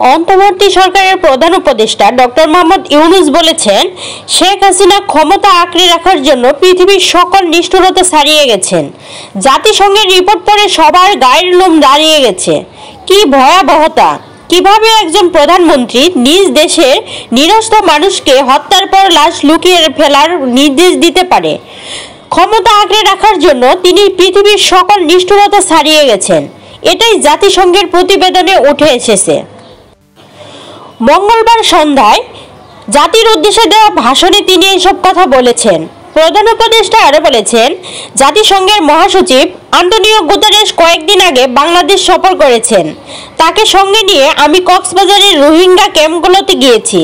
অন্তর্বর্তী সরকারের প্রধান উপদেষ্টা ডক্টর মোহাম্মদ ইউনূস বলেছেন, শেখ হাসিনা ক্ষমতা আঁকড়ে রাখার জন্য পৃথিবীর সকল নিষ্ঠুরতা ছাড়িয়ে গেছেন। জাতিসংঘের রিপোর্ট পড়ে সবার গায়ের লোম দাঁড়িয়ে গেছে। কি ভয়াবহতা! কিভাবে একজন প্রধানমন্ত্রী নিজ দেশের নিরস্ত মানুষকে হত্যার পর লাশ লুকিয়ে ফেলার নির্দেশ দিতে পারে? ক্ষমতা আঁকড়ে রাখার জন্য তিনি পৃথিবীর সকল নিষ্ঠুরতা ছাড়িয়ে গেছেন। এটাই জাতিসংঘের প্রতিবেদনে উঠে এসেছে। মঙ্গলবার সন্ধ্যায় জাতির উদ্দেশ্যে দেওয়া ভাষণে তিনি এসব কথা বলেছেন। প্রধান উপদেষ্টা আরও বলেছেন, জাতিসংঘের মহাসচিব আন্তোনিও গুতেরেস কয়েকদিন আগে বাংলাদেশ সফর করেছেন। তাকে সঙ্গে নিয়ে আমি কক্সবাজারের রোহিঙ্গা ক্যাম্পগুলোতে গিয়েছি।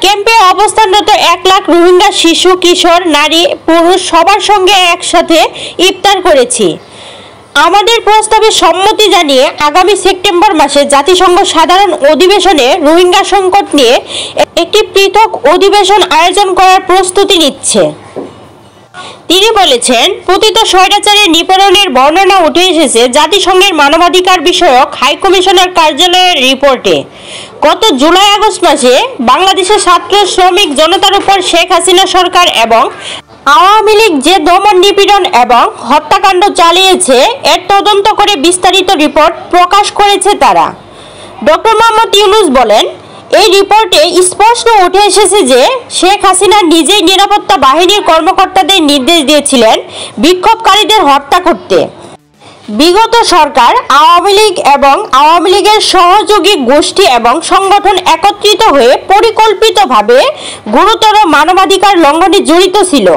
ক্যাম্পে অবস্থানরত 1 লাখ রোহিঙ্গা শিশু, কিশোর, নারী, পুরুষ সবার সঙ্গে একসাথে ইফতার করেছি। আমাদের প্রস্তাবে সম্মতি জানিয়ে আগামী সেপ্টেম্বর মাসে জাতিসংঘ সাধারণ অধিবেশনে রোহিঙ্গা সংকট নিয়ে একটি পৃথক অধিবেশন আয়োজন করার প্রস্তুতি নিচ্ছে। তিনি বলেছেন, পতিত স্বৈরাচারের নিপীড়নের বর্ণনা উঠে এসেছে জাতিসংঘের মানবাধিকার বিষয়ক হাই কমিশনার কার্যালয়ের রিপোর্টে। গত জুলাই-আগস্ট মাসে বাংলাদেশের ছাত্র, শ্রমিক জনতার উপর শেখ হাসিনা সরকার এবং আওয়ামী লীগ যে দমন, নিপীড়ন এবং হত্যাকাণ্ড চালিয়েছে এর তদন্ত করে বিস্তারিত রিপোর্ট প্রকাশ করেছে তারা। ডক্টর মোহাম্মদ ইউনূস বলেন, এই রিপোর্টে স্পষ্ট উঠে এসেছে যে শেখ হাসিনা নিজেই নিরাপত্তা বাহিনীর কর্মকর্তাদের নির্দেশ দিয়েছিলেন বিক্ষোভকারীদের হত্যা করতে। বিগত সরকার আওয়ামী লীগ এবং আওয়ামী লীগের সহযোগী গোষ্ঠী এবং সংগঠন একত্রিত হয়ে পরিকল্পিতভাবে গুরুতর মানবাধিকার লঙ্ঘনে জড়িত ছিল।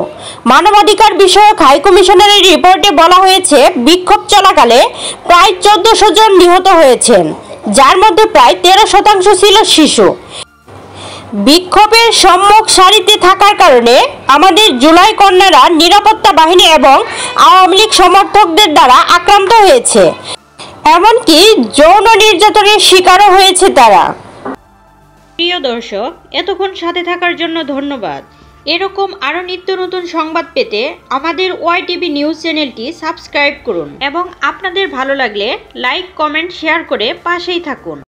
মানবাধিকার বিষয়ক হাই কমিশনারের রিপোর্টে বলা হয়েছে, বিক্ষোভ চলাকালে প্রায় 1400 জন নিহত হয়েছেন, যার মধ্যে প্রায় 13% ছিল শিশু। বিক্ষোভের সম্মুখ সারিতে থাকার কারণে আমাদের জুলাই কন্যারা নিরাপত্তা বাহিনী এবং আওয়ামী লীগ সমর্থকদের দ্বারা আক্রান্ত হয়েছে, এমনকি যৌন নির্যাতনের শিকারও হয়েছে তারা। প্রিয় দর্শক, এতক্ষণ সাথে থাকার জন্য ধন্যবাদ। এরকম আরও নিত্য নতুন সংবাদ পেতে আমাদের ওয়াইটিভি নিউজ চ্যানেলটি সাবস্ক্রাইব করুন এবং আপনাদের ভালো লাগলে লাইক, কমেন্ট, শেয়ার করে পাশেই থাকুন।